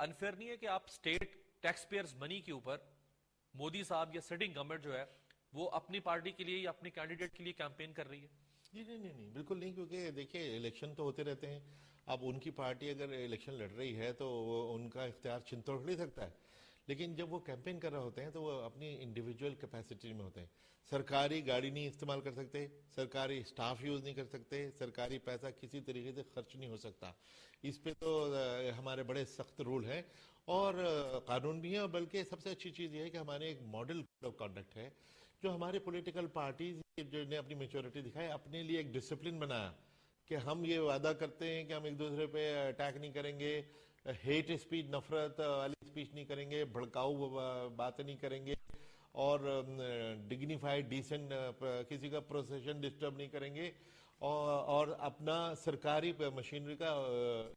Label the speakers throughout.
Speaker 1: Unfair نہیں ہے کہ آپ اسٹیٹ ٹیکس پیئرز منی کے اوپر مودی صاحب یا سٹنگ گورنمنٹ جو ہے وہ اپنی پارٹی کے لیے یا اپنی کینڈیڈیٹ کے لیے کیمپین کر رہی ہے؟
Speaker 2: نہیں بالکل نہیں، کیونکہ دیکھیے الیکشن تو ہوتے رہتے ہیں. اب ان کی پارٹی اگر الیکشن لڑ رہی ہے تو وہ ان کا اختیار چھین توڑ نہیں سکتا ہے، لیکن جب وہ کیمپین کر رہے ہوتے ہیں تو وہ اپنی انڈیویجول کیپیسٹی میں ہوتے ہیں. سرکاری گاڑی نہیں استعمال کر سکتے، سرکاری سٹاف یوز نہیں کر سکتے، سرکاری پیسہ کسی طریقے سے خرچ نہیں ہو سکتا. اس پہ تو ہمارے بڑے سخت رول ہیں اور قانون بھی ہیں. بلکہ سب سے اچھی چیز یہ ہے کہ ہمارے ایک ماڈل کوڈ آف کنڈکٹ ہے جو ہمارے پولیٹیکل پارٹیز جو نے اپنی میچورٹی دکھائی، اپنے لیے ایک ڈسپلن بنایا کہ ہم یہ وعدہ کرتے ہیں کہ ہم ایک دوسرے پہ اٹیک نہیں کریں گے، ہیٹ اسپیچ، نفرت والی اسپیچ نہیں کریں گے، بھڑکاؤ باتیں نہیں کریں گے، اور ڈگنیفائڈ ڈیسنٹ کسی کا پروسیشن ڈسٹرب نہیں کریں گے، اور اپنا سرکاری مشینری کا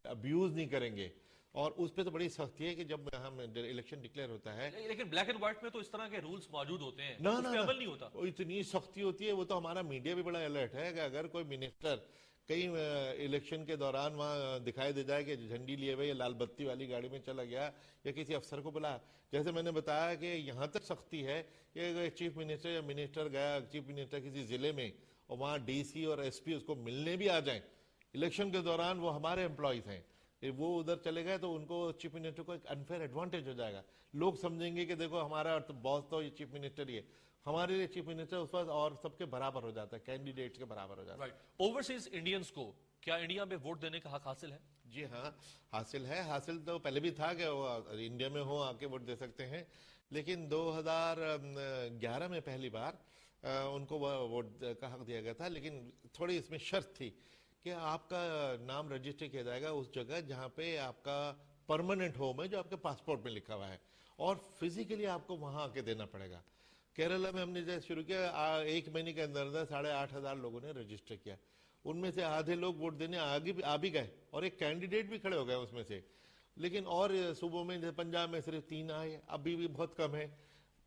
Speaker 2: ابیوز نہیں کریں گے. اور اس پہ تو بڑی سختی ہے کہ جب ہم الیکشن ڈکلیئر ہوتا ہے،
Speaker 1: لیکن بلیک اینڈ وائٹ میں تو اس طرح کے رولز موجود ہوتے ہیں،
Speaker 2: نہ
Speaker 1: اس پہ عمل نہیں ہوتا.
Speaker 2: اتنی سختی ہوتی ہے. وہ تو ہمارا میڈیا بھی بڑا الرٹ ہے کہ اگر کوئی منسٹر کئی الیکشن کے دوران وہاں دکھائی دے جائے کہ جھنڈی لیے ہوئے یا لال بتی والی گاڑی میں چلا گیا یا کسی افسر کو بلا، جیسے میں نے بتایا کہ یہاں تک سختی ہے کہ چیف منسٹر یا منسٹر گیا، چیف منسٹر کسی ضلع میں، اور وہاں ڈی سی اور ایس پی اس کو ملنے بھی آ جائیں الیکشن کے دوران، وہ ہمارے امپلائیز ہیں، وہ ادھر چلے گئے تو ان کو چیف منسٹر کو ایک انفیئر ایڈوانٹیج ہو جائے گا. لوگ سمجھیں گے کہ دیکھو ہمارا باس تو یہ چیف منسٹر ہی ہے. ہمارے لیے چیف منسٹر اس وقت اور سب کے برابر ہو جاتا ہے، کینڈیڈیٹس کے برابر ہو جاتا ہے.
Speaker 1: اوورسیز انڈینز کو کیا انڈیا میں ووٹ دینے کا حق حاصل ہے؟
Speaker 2: جی ہاں حاصل ہے. حاصل تو پہلے بھی تھا کہ وہ انڈیا میں ہو آ کے ووٹ دے سکتے ہیں، لیکن 2011 میں پہلی بار ان کو ووٹ کا حق دیا گیا تھا. لیکن تھوڑی اس میں شرط تھی کہ آپ کا نام رجسٹر کیا جائے گا اس جگہ جہاں پہ آپ کا پرماننٹ ہوم ہے، جو آپ کے پاسپورٹ میں لکھا ہوا ہے، اور فزیکلی آپ کو وہاں آ کے دینا پڑے گا. کیرلا میں ہم نے جیسے شروع کیا، ایک مہینے کے اندر 8,500 لوگوں نے رجسٹر کیا. ان میں سے آدھے لوگ ووٹ دینے آ بھی گئے اور ایک کینڈیڈیٹ بھی کھڑے ہو گئے اس میں سے. لیکن اور صوبوں میں جیسے پنجاب میں صرف 3 آئے، ابھی بھی بہت کم ہے.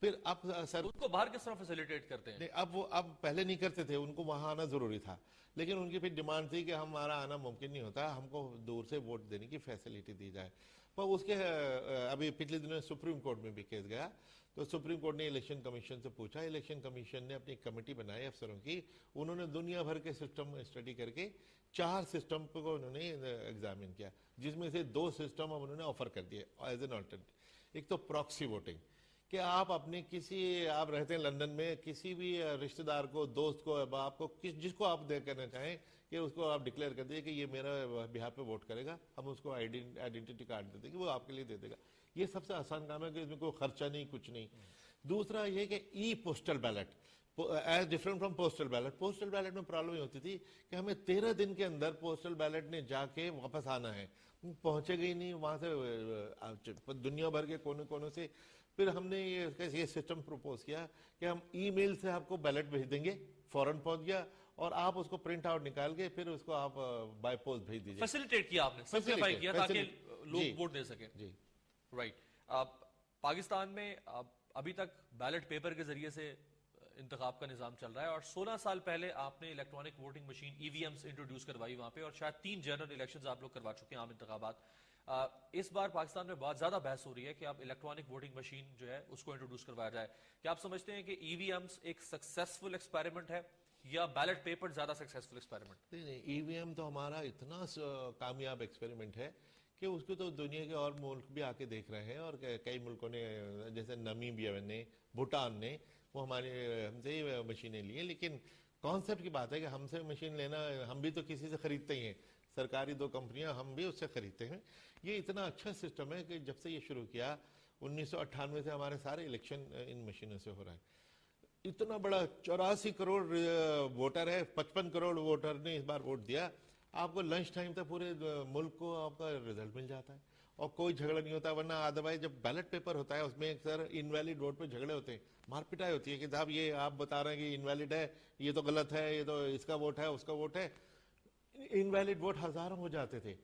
Speaker 2: پھر اب سر
Speaker 1: ان کو باہر کس طرح فیسیلیٹیٹ کرتے ہیں؟
Speaker 2: اب پہلے نہیں کرتے تھے، ان کو وہاں آنا ضروری تھا، لیکن ان کی پھر ڈیمانڈ تھی کہ ہمارا آنا ممکن نہیں ہوتا، ہم کو دور سے ووٹ دینے کی فیسلٹی دی جائے. پر اس کے ابھی پچھلے دنوں سپریم کورٹ میں بھی کیس گیا، تو سپریم کورٹ نے الیکشن کمیشن سے پوچھا. الیکشن کمیشن نے اپنی کمیٹی بنائی افسروں کی، انہوں نے دنیا بھر کے سسٹم اسٹڈی کر کے 4 سسٹم کو انہوں نے ایگزامن کیا، جس میں سے 2 سسٹم اب انہوں نے آفر کر دیے ایز این آلٹرنیٹو. ایک تو پراکسی ووٹنگ، کہ آپ اپنے آپ رہتے ہیں لندن میں، کسی بھی رشتہ دار کو، دوست کو، آپ کو جس کو آپ دے کرنا چاہیں کہ اس کو آپ ڈکلیئر کر دیے کہ یہ میرا بہاف پہ ووٹ کرے گا، ہم اس کو آئیڈینٹی کارڈ دے دیں گے، وہ آپ کے لیے دے دے گا. یہ سب سے آسان کام ہے کہ اس میں کوئی خرچہ نہیں، کچھ نہیں. دوسرا یہ کہ e postal ballot is different from postal ballot. Postal ballot میں پرابلم یہ ہوتی تھی کہ ہمیں 13 دن کے اندر پوسٹل بیلٹ نے جا کے واپس آنا ہے، پہنچے گئی نہیں وہاں سے دنیا بھر کے کونے کونے سے. پھر ہم نے یہ سسٹم پروپوز کیا کہ ہم ای میل سے آپ کو بیلٹ بھیج دیں گے، فوراً پہنچ گیا، اور آپ اس کو پرنٹ آؤٹ نکال کے پھر اس کو آپ بائی پوسٹ بھیج دیجیے.
Speaker 1: فیسیلیٹیٹ کیا آپ نے، سمپلیفائی کیا تاکہ لوگ ووٹ دے سکیں.
Speaker 2: جی
Speaker 1: رائٹ. پاکستان میں ابھی تک بیلٹ پیپر کے ذریعے سے انتخاب کا نظام چل رہا ہے، اور 16 سال پہلے آپ نے الیکٹرانک ووٹنگ مشین ای وی ایمز انٹروڈیوس کروائی وہاں پہ، اور شاید 3 جنرل الیکشنز آپ لوگ کروا چکے ہیں، عام انتخابات. اس بار پاکستان میں بہت زیادہ بحث ہو رہی ہے کہ اب الیکٹرانک ووٹنگ مشین جو ہے اس کو انٹروڈیوس کروایا جائے. کیا آپ سمجھتے ہیں کہ ای وی ایمز ایک سکسیسفل ایکسپیریمنٹ ہے یا بیلٹ پیپر زیادہ سکسیسفل ایکسپیریمنٹ؟
Speaker 2: نہیں، ای وی ایم تو ہمارا اتنا کامیاب ایکسپیریمنٹ ہے کہ اس کو تو دنیا کے اور ملک بھی آ کے دیکھ رہے ہیں، اور کئی ملکوں نے جیسے نمیبیا نے، بھوٹان نے، وہ ہم سے ہی مشینیں لی ہیں. لیکن کانسیپٹ کی بات ہے کہ ہم سے مشین لینا، ہم بھی تو کسی سے خریدتے ہی ہیں، سرکاری 2 کمپنیاں ہم بھی اس سے خریدتے ہیں. یہ اتنا اچھا سسٹم ہے کہ جب سے یہ شروع کیا 1998 سے ہمارے سارے الیکشن ان مشینوں سے ہو رہا ہے. اتنا بڑا 84 کروڑ ووٹر ہے، 55 کروڑ ووٹر نے اس بار ووٹ دیا. آپ کو لنچ ٹائم تک پورے ملک کو آپ کا رزلٹ مل جاتا ہے اور کوئی جھگڑا نہیں ہوتا. ورنہ ادروائز جب بیلٹ پیپر ہوتا ہے اس میں اکثر انویلڈ ووٹ پہ جھگڑے ہوتے ہیں، مار پٹائی ہوتی ہے کہ صاحب یہ آپ بتا رہے ہیں کہ انویلڈ ہے، یہ تو غلط ہے، یہ تو اس کا ووٹ ہے، اس کا ووٹ ہے. انویلڈ ووٹ ہزاروں ہو جاتے تھے،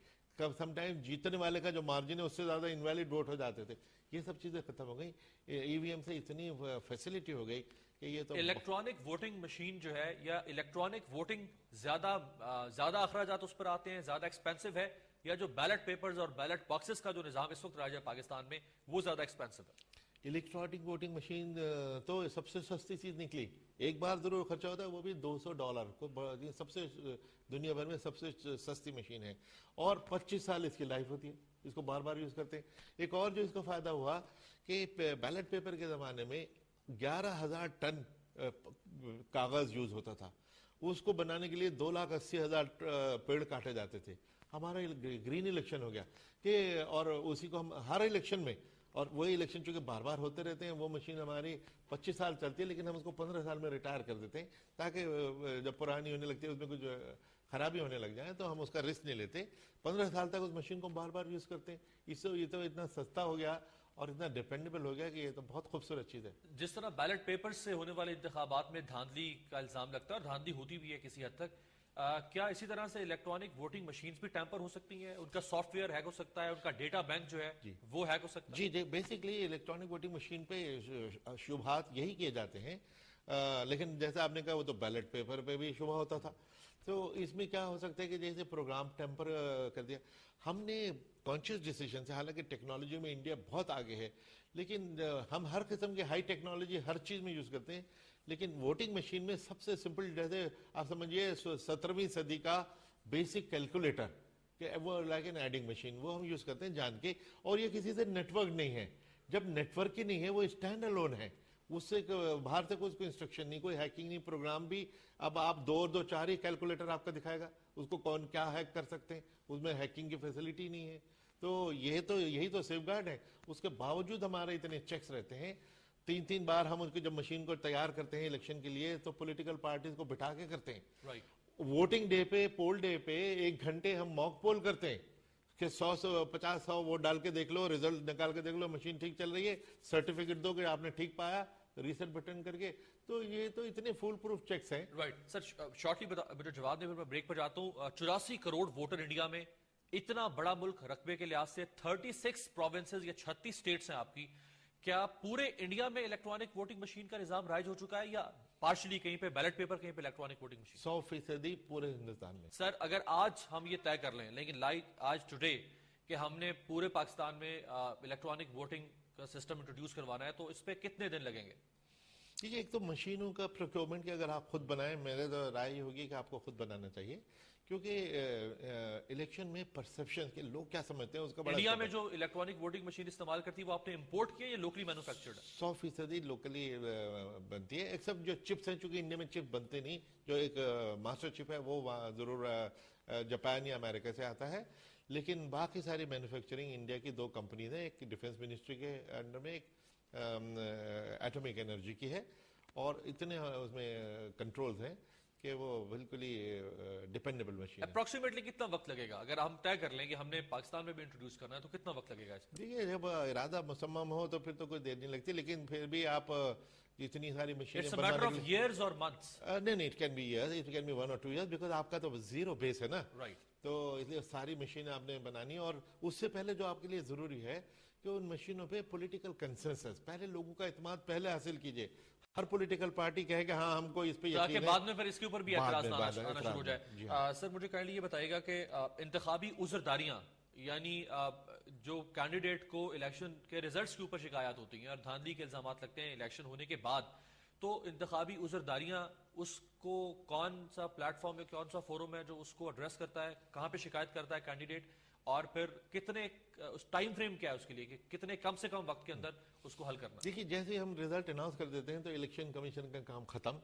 Speaker 2: سم ٹائم جیتنے والے کا جو مارجن ہے اس سے زیادہ انویلڈ ووٹ ہو جاتے تے. یہ سب چیزیں ختم ہو گئی. ای وی ایم سے اتنی فیسلٹی ہو گئی کہ یہ تو
Speaker 1: الیکٹرانک ووٹنگ مشین جو ہے، یا الیکٹرانک ووٹنگ زیادہ اخراجات اس پر آتے ہیں، زیادہ ایکسپینسو ہے، یا جو بیلٹ پیپرز اور بیلٹ باکسز کا جو نظام اس وقت راج ہے پاکستان میں وہ زیادہ ایکسپینسو ہے؟
Speaker 2: الیکٹرانک ووٹنگ مشین تو سب سے سستی چیز نکلی. ایک بار ضرور خرچہ ہوتا ہے, وہ بھی $200 کو, سب سے دنیا بھر میں سب سے سستی مشین ہے, اور 25 سال اس کی لائف ہوتی ہے, اس کو بار بار یوز کرتے ہیں. ایک اور جو اس کا فائدہ ہوا کہ بیلٹ پیپر کے زمانے میں 11,000 ٹن کاغذ یوز ہوتا تھا. اس کو بنانے کے لیے 2,80,000 پیڑ کاٹے جاتے تھے. ہمارا گرین الیکشن ہو گیا کہ, اور اسی کو ہم ہر الیکشن میں, اور وہی الیکشن چونکہ بار بار ہوتے رہتے ہیں, وہ مشین ہماری 25 سال چلتی ہے, لیکن ہم اس کو 15 سال میں ریٹائر کر دیتے ہیں تاکہ جب پرانی ہونے لگتی ہے اس میں کچھ خرابی ہونے لگ جائے تو ہم اس کا رسک نہیں لیتے. 15 سال تک اس مشین کو بار بار یوز کرتے ہیں. اس سے یہ تو اتنا سستا ہو گیا اور اتنا ڈیپینڈیبل ہو گیا کہ یہ تو بہت خوبصورت چیز ہے.
Speaker 1: جس طرح بیلٹ پیپر سے ہونے والے انتخابات میں دھاندلی کا الزام لگتا ہے, اور دھاندلی ہوتی بھی ہے کسی حد تک, کیا اسی طرح سے الیکٹرانک ووٹنگ مشینز بھی ٹیمپر ہو سکتی ہیں؟ ان کا سافٹ ویئر ہیک ہو سکتا ہے, ان کا ڈیٹا بینک جو ہے وہ ہیک ہو سکتا ہے؟
Speaker 2: جی بیسکلی الیکٹرانک ووٹنگ مشین پہ شبہات یہی کیے جاتے ہیں, لیکن جیسے آپ نے کہا وہ تو بیلٹ پیپر پہ بھی شبہ ہوتا تھا. تو اس میں کیا ہو سکتا ہے کہ جیسے پروگرام ٹیمپر کر دیا. ہم نے کانشیس ڈیسیجن سے, حالانکہ ٹیکنالوجی میں انڈیا بہت آگے ہے, لیکن ہم ہر قسم کے ہائی ٹیکنالوجی ہر چیز میں یوز کرتے ہیں, لیکن ووٹنگ مشین میں سب سے سمپل, جیسے آپ سمجھیے 17ویں صدی کا بیسک کیلکولیٹر, کہ وہ لائک این ایڈنگ مشین, وہ ہم یوز کرتے ہیں جان کے. اور یہ کسی سے نیٹ ورک نہیں ہے. جب نیٹ ورک ہی نہیں ہے, وہ اسٹینڈ الون ہے, اس سے باہر سے کوئی انسٹرکشن نہیں, کوئی ہیکنگ نہیں. پروگرام بھی اب آپ 2 اور 2 4 ہی کیلکولیٹر آپ کا دکھائے گا, اس کو کون کیا ہیک کر سکتے ہیں, اس میں ہیکنگ کی فیسلٹی نہیں ہے. تو یہی تو سیف گارڈ ہے. اس کے باوجود ہمارے اتنے چیکس رہتے ہیں. 3 بار ہم اس کی جب مشین کو تیار کرتے ہیں الیکشن کے لیے, تو پولیٹیکل پارٹیز کو بٹھا کے کرتے ہیں. ووٹنگ ڈے پہ, پول ڈے پہ 1 گھنٹے ہم موک پول کرتے ہیں کہ 100 ووٹ ڈال کے دیکھ لو, ریزلٹ نکال کے دیکھ لو, مشین ٹھیک چل رہی ہے, سرٹیفکیٹ دو کہ آپ نے ٹھیک پایا, ریسٹ بٹن کر کے. تو یہ تو اتنے فول پروف چیکس ہیں.
Speaker 1: سر شارٹلی مجھے جواب دیں, پھر میں بریک پر جاتا ہوں. 84 کروڑ ووٹر انڈیا میں, اتنا بڑا ملک رقبے کے لحاظ سے, 36 پروونسز یا 36 اسٹیٹس ہیں آپ کی. کیا پورے انڈیا میں الیکٹرانک ووٹنگ مشین کا نظام رائج ہو چکا ہے, یا پارشلی کہیں پہ بیلٹ پیپر, کہیں پہ الیکٹرانک ووٹنگ مشین؟
Speaker 2: 100% پورے ہندوستان میں.
Speaker 1: سر اگر آج ہم یہ طے کر لیں, لیکن آج ٹوڈے, کہ ہم نے پورے پاکستان میں الیکٹرانک ووٹنگ کا سسٹم انٹروڈیوس کروانا ہے, تو اس پہ کتنے دن لگیں گے؟
Speaker 2: ٹھیک ہے, ایک تو مشینوں کا پروکیورمنٹ کی اگر آپ خود بنائیں, میرے تو رائے ہوگی کہ آپ کو خود بنانا چاہیے, کیونکہ الیکشن میں پرسپشن کے لوگ کیا سمجھتے ہیں اس کا بڑا.
Speaker 1: انڈیا میں جو الیکٹرانک ووٹنگ مشین استعمال کرتی ہے وہ آپ نے امپورٹ کیا یا لوکلی مینوفیکچرڈ ہے؟
Speaker 2: 100% لوکلی بنتی ہے, ایکسپٹ جو چپس ہیں, چونکہ انڈیا میں چپ بنتے نہیں. جو ایک ماسٹر چپ ہے وہ ضرور جاپان یا امریکہ سے آتا ہے, لیکن باقی ساری مینوفیکچرنگ انڈیا کی 2 کمپنیز ہیں. ایک ڈیفنس منسٹری کے انڈر میں, ایک ایٹمک انرجی کی ہے, اور اتنے اس میں کنٹرولز ہیں کہ وہ بالکل ہی ڈیپینڈیبل مشین ہے.
Speaker 1: اپروکسیمیٹلی کتنا وقت لگے گا اگر ہم طے کر لیں کہ ہم نے پاکستان میں بھی انٹروڈیوس کرنا ہے, تو کتنا وقت لگے گا اس میں؟
Speaker 2: دیکھیے, جب ارادہ مصمم ہو تو پھر تو کوئی دیر نہیں لگتی, لیکن پھر بھی آپ اتنی ساری مشینیں
Speaker 1: بنانے کے لیے ایئرز اور منتھس,
Speaker 2: نہیں, it can be years, it can be 1 or 2 years, because آپ کا تو زیرو بیس ہے نا.
Speaker 1: رائٹ.
Speaker 2: تو اس لیے ساری مشینیں آپ نے بنانی, اور اس سے پہلے جو آپ کے لیے ضروری ہے کہ ان مشینوں پہ پولیٹیکل کنسنسس, پہلے لوگوں کا اعتماد پہلے حاصل کیجئے. ہر پولیٹیکل پارٹی کہے کہ ہاں ہم کو اس پہ یقین ہے,
Speaker 1: بعد میں پھر اس کے اوپر بھی اعتراض آنا شروع ہو جائے.
Speaker 2: ہاں.
Speaker 1: سر مجھے کائنڈلی یہ بتائیے گا کہ انتخابی عذرداریاں, یعنی جو کینڈیڈیٹ کو الیکشن کے ریزلٹس کے اوپر شکایات ہوتی ہیں اور دھاندلی کے الزامات لگتے ہیں الیکشن ہونے کے بعد, تو انتخابی عذرداریاں اس کو کون سا پلیٹ فارم ہے, کون سا فورم ہے جو اس کو ایڈریس کرتا ہے, کہاں پہ شکایت کرتا ہے کینڈیڈیٹ, اور پھر کتنے ٹائم فریم کیا ہے اس کے لیے کہ کتنے کم سے کم وقت کے اندر اس کو حل کرنا؟
Speaker 2: دیکھیے, جیسے ہم ریزلٹ اناؤنس کر دیتے ہیں تو الیکشن کمیشن کا کام ختم,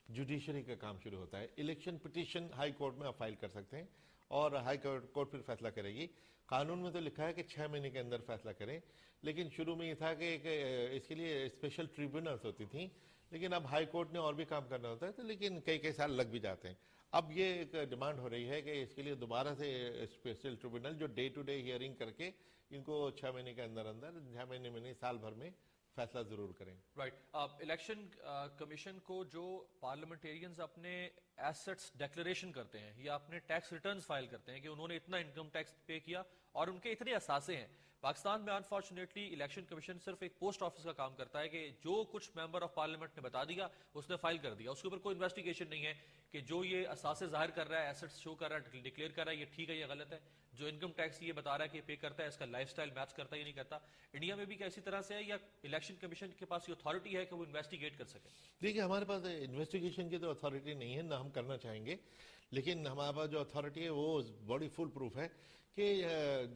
Speaker 2: جوڈیشری کا کام شروع ہوتا ہے. الیکشن پٹیشن ہائی کورٹ میں آپ فائل کر سکتے ہیں, اور ہائی کورٹ پھر فیصلہ کرے گی. قانون میں تو لکھا ہے کہ 6 مہینے کے اندر فیصلہ کریں, لیکن شروع میں یہ تھا کہ اس کے لیے اسپیشل ٹریبیونلز ہوتی تھیں, لیکن اب ہائی کورٹ نے اور بھی کام کرنا ہوتا ہے, تو لیکن کئی سال لگ بھی جاتے ہیں. اب یہ ایک ڈیمانڈ ہو رہی ہے کہ اس کے لیے دوبارہ سے اسپیشل ٹریبیونل جو ڈے ٹو ڈے ہیئرنگ کر کے ان کو 6 مہینے کے اندر 6 مہینے میں نہیں, سال بھر میں فیصلہ ضرور کریں.
Speaker 1: رائٹ. الیکشن کمیشن کو جو پارلیمنٹیرینز اپنے ایسٹس ڈیکلریشن کرتے ہیں یا اپنے ٹیکس ریٹرنز فائل کرتے ہیں کہ انہوں نے اتنا انکم ٹیکس پے کیا اور ان کے اتنے اثاثے ہیں, پاکستان میں انفارچونیٹلی الیکشن کمیشن صرف ایک پوسٹ آفس کا کام کرتا ہے کہ جو کچھ ممبر آف پارلیمنٹ نے بتا دیا اس نے فائل کر دیا, اس کے اوپر کوئی انویسٹیگیشن نہیں ہے کہ جو یہ اثاثے ظاہر کر رہا ہے، ایسٹس شو کر رہا ہے، ڈکلیئر کر رہا ہے، یہ ٹھیک ہے، یہ غلط ہے؟ جو انکم ٹیکس یہ بتا رہا ہے کہ پے کرتا ہے، اس کا لائف سٹائل میچ کرتا ہے یا نہیں کرتا؟ انڈیا میں بھی کیا اسی طرح سے ہے، یا الیکشن کمیشن کے پاس یہ اتھارٹی ہے کہ وہ انویسٹیگیٹ کر سکے؟
Speaker 2: دیکھیے ہمارے پاس انویسٹیگیشن کی تو اتھارٹی نہیں ہے، نہ ہم کرنا چاہیں گے، لیکن ہمارے پاس جو اتھارٹی ہے وہ بڑی فل پروف ہے کہ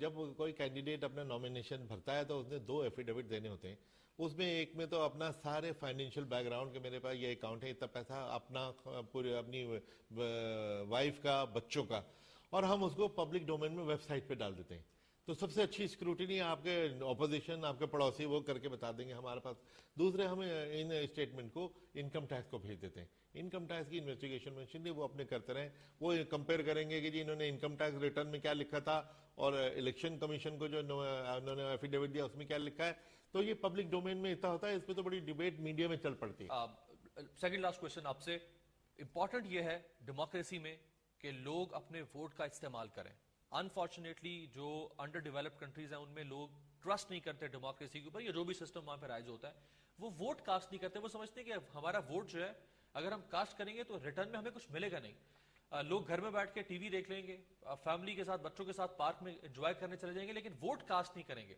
Speaker 2: جب کوئی کینڈیڈیٹ اپنا نامینیشن بھرتا ہے تو اس نے 2 ایفیڈیوٹ دینے ہوتے ہیں. اس میں ایک میں تو اپنا سارے فائنینشیل بیک گراؤنڈ کہ میرے پاس یہ اکاؤنٹ ہے، اتنا پیسہ اپنا پورے اپنی وائف کا، بچوں کا، اور ہم اس کو پبلک ڈومین میں ویب سائٹ پہ ڈال دیتے ہیں. تو سب سے اچھی اسکروٹنی آپ کے اپوزیشن، آپ کے پڑوسی وہ کر کے بتا دیں گے ہمارے پاس. دوسرے ہم ان اسٹیٹمنٹ کو انکم ٹیکس کو بھیج دیتے ہیں. انکم ٹیکس کی انویسٹیگیشن مشین وہ اپنے کرتے رہیں، وہ کمپیئر کریں گے کہ جی انہوں نے انکم ٹیکس ریٹرن میں کیا لکھا تھا اور الیکشن کمیشن کو جو انہوں نے ایفیڈیوٹ دیا اس میں کیا لکھا ہے. تو یہ پبلک ڈومین میں اتنا ہوتا ہے، اس پہ تو بڑی ڈیبیٹ میڈیا میں چل پڑتی ہے.
Speaker 1: سیکنڈ لاسٹ کوشچن آپ سے، امپورٹنٹ یہ ہے ڈیموکریسی میں کہ لوگ اپنے ووٹ کا استعمال کریں. انفارچونیٹلی جو انڈر ڈیولپڈ کنٹریز ہیں ان میں لوگ ٹرسٹ نہیں کرتے ڈیموکریسی کے اوپر، یا جو بھی سسٹم وہاں پہ رائج ہوتا ہے وہ ووٹ کاسٹ نہیں کرتے. وہ سمجھتے ہیں کہ ہمارا ووٹ جو ہے اگر ہم کاسٹ کریں گے تو ریٹرن میں ہمیں کچھ ملے گا نہیں. لوگ گھر میں بیٹھ کے ٹی وی دیکھ لیں گے، فیملی کے ساتھ، بچوں کے ساتھ پارک میں انجوائے کرنے چلے جائیں گے، لیکن ووٹ کاسٹ نہیں کریں گے.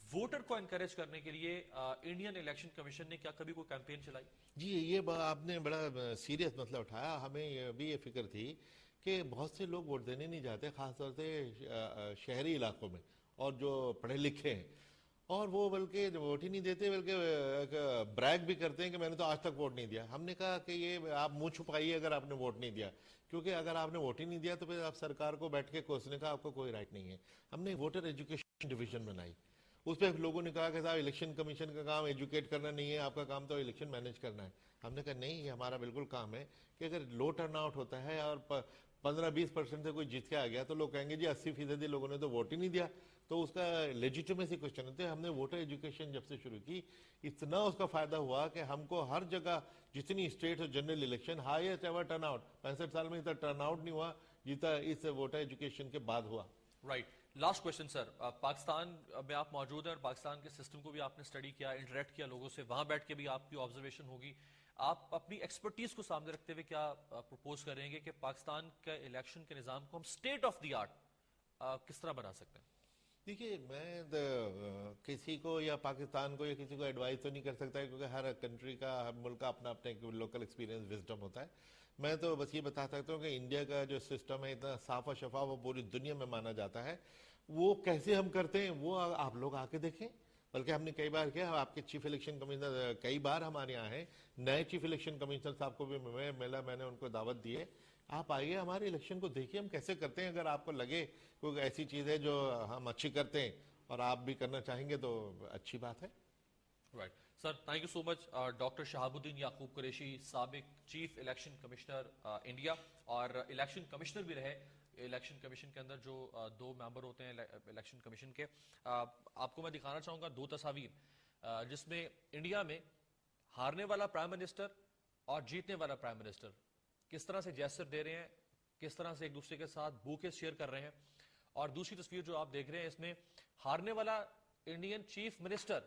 Speaker 1: ووٹر کو انکریج کرنے کے لیے انڈین الیکشن کمیشن نے کیا کبھی کوئی کیمپین چلائی؟
Speaker 2: جی یہ آپ نے بڑا سیریس مسئلہ اٹھایا. ہمیں بھی یہ فکر تھی کہ بہت سے لوگ ووٹ دینے نہیں جاتے، خاص طور سے شہری علاقوں میں، اور جو پڑھے لکھے ہیں، اور وہ بلکہ ووٹ ہی نہیں دیتے، بلکہ بریک بھی کرتے ہیں کہ میں نے تو آج تک ووٹ نہیں دیا. ہم نے کہا کہ یہ آپ منہ چھپائیے اگر آپ نے ووٹ نہیں دیا، کیونکہ اگر آپ نے ووٹ ہی نہیں دیا تو پھر آپ سرکار کو بیٹھ کے کوسنے کا آپ کو کوئی رائٹ نہیں ہے. ہم نے ووٹر ایجوکیشن ڈویژن بنائی. اس پہ لوگوں نے کہا کہ صاحب الیکشن کمیشن کا کام ایجوکیٹ کرنا نہیں ہے، آپ کا کام تو الیکشن مینیج کرنا ہے. ہم نے کہا نہیں، یہ ہمارا بالکل کام ہے کہ اگر لو ٹرن آؤٹ ہوتا ہے اور 15-20% سے کوئی جیت کے آ گیا تو لوگ کہیں گے جی 80% لوگوں نے تو ووٹ ہی نہیں دیا، تو اس کا لیجیٹمیسی کوشچن ہوتے ہیں. ہم نے ووٹر ایجوکیشن جب سے شروع کی، اتنا اس کا فائدہ ہوا کہ ہم کو ہر جگہ جتنی اسٹیٹ اور general election highest ever turn out, 65 سال میں اتنا ٹرن آؤٹ نہیں ہوا جیتا اس ووٹر ایجوکیشن کے بعد ہوا.
Speaker 1: Right. Last question sir, Pakistan میں آپ موجود ہیں اور پاکستان کے سسٹم کو بھی آپ نے اسٹڈی کیا، انٹریکٹ کیا لوگوں سے، وہاں بیٹھ کے بھی آپ کی آبزرویشن ہوگی. آپ اپنی ایکسپرٹیز کو سامنے رکھتے ہوئے کیا پروپوز کریں گے کہ پاکستان کے الیکشن کے نظام کو ہم اسٹیٹ آف دی آرٹ کس طرح بنا سکتے ہیں؟
Speaker 2: دیکھیے میں کسی کو یا پاکستان کو یا کسی کو ایڈوائز تو نہیں کر سکتا، کیونکہ ہر کنٹری کا، ہر ملک کا اپنا اپنا لوکل ایکسپیرینس وزڈم ہوتا ہے. میں تو بس یہ بتا سکتا ہوں کہ انڈیا کا جو سسٹم ہے اتنا صاف و شفاف، وہ پوری دنیا میں مانا جاتا ہے. وہ کیسے ہم کرتے ہیں وہ آپ لوگ آ کے دیکھیں. بلکہ ہم نے کئی بار کیا، آپ کے چیف الیکشن کمشنر کئی بار ہمارے یہاں ہیں، نئے چیف الیکشن کمشنر صاحب کو بھی ملا، میں نے ان کو دعوت دی ہے. آپ آئیے ہمارے الیکشن کو دیکھیے ہم کیسے کرتے ہیں. اگر آپ کو لگے کوئی ایسی چیز ہے جو ہم اچھی کرتے ہیں اور آپ بھی کرنا چاہیں گے تو اچھی بات ہے.
Speaker 1: Right sir, thank you so much. Doctor Shahabuddin Yaqub Qureshi, سابق چیف الیکشن کمشنر انڈیا اور الیکشن کمشنر بھی رہے. الیکشن کمیشن کے اندر جو 2 ممبر ہوتے ہیں الیکشن کمیشن کے، آپ کو میں دکھانا چاہوں گا 2 تصاویر جس میں انڈیا میں ہارنے والا پرائم منسٹر اور جیتنے والا پرائم منسٹر کس طرح سے جیسچر دے رہے ہیں، کس طرح سے ایک دوسرے کے ساتھ بوکیز شیئر کر رہے ہیں. اور دوسری تصویر جو آپ دیکھ رہے ہیں اس میں ہارنے والا انڈین چیف منسٹر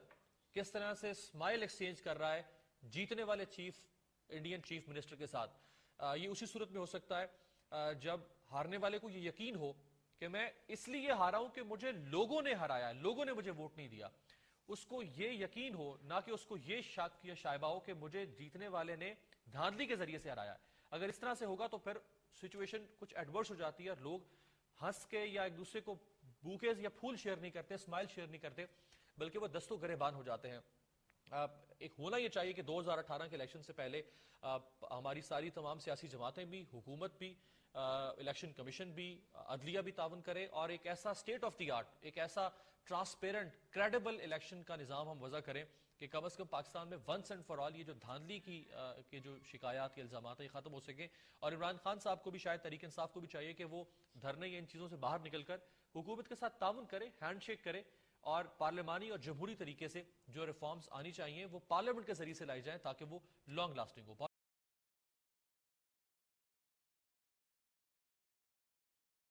Speaker 1: کس طرح سے اسمائل ایکسچینج کر رہا ہے جیتنے والے انڈین چیف منسٹر کے ساتھ. یہ اسی صورت میں ہو سکتا ہے جب ہارنے والے کو یہ یقین ہو کہ میں اس لیے ہارا ہوں کہ مجھے لوگوں نے ہرایا، لوگوں نے مجھے ووٹ نہیں دیا. اس کو یہ یقین ہو، نہ کہ اس کو یہ شک یا شائبہ ہو کہ مجھے جیتنے والے نے دھاندلی کے ذریعے سے ہرایا. اگر اس طرح سے ہوگا تو پھر سچویشن کچھ ایڈورس ہو جاتی ہے اور لوگ ہنس کے یا ایک دوسرے کو بوکیز یا پھول شیئر نہیں کرتے، اسمائل شیئر نہیں کرتے، بلکہ وہ دستوں گریبان ہو جاتے ہیں. ایک ہونا یہ چاہیے کہ 2018 کے الیکشن سے پہلے ہماری ساری تمام سیاسی جماعتیں بھی، حکومت بھی، الیکشن کمیشن بھی، عدلیہ بھی تعاون کرے اور ایک ایسا اسٹیٹ آف دی آرٹ، ایک ایسا ٹرانسپیرنٹ کریڈیبل الیکشن کا نظام ہم وضع کریں کہ کم از کم پاکستان میں ونس اینڈ فار آل یہ جو دھاندلی کی جو شکایات کے الزامات ہیں یہ ختم ہو سکیں. اور عمران خان صاحب کو بھی، شاید تحریک انصاف کو بھی چاہیے کہ وہ دھرنے یا ان چیزوں سے باہر نکل کر حکومت کے ساتھ تعاون کرے، ہینڈ شیک کرے اور پارلیمانی اور جمہوری طریقے سے جو ریفارمز آنی چاہیے وہ پارلیمنٹ کے ذریعے سے لائی جائیں تاکہ وہ لانگ لاسٹنگ ہو.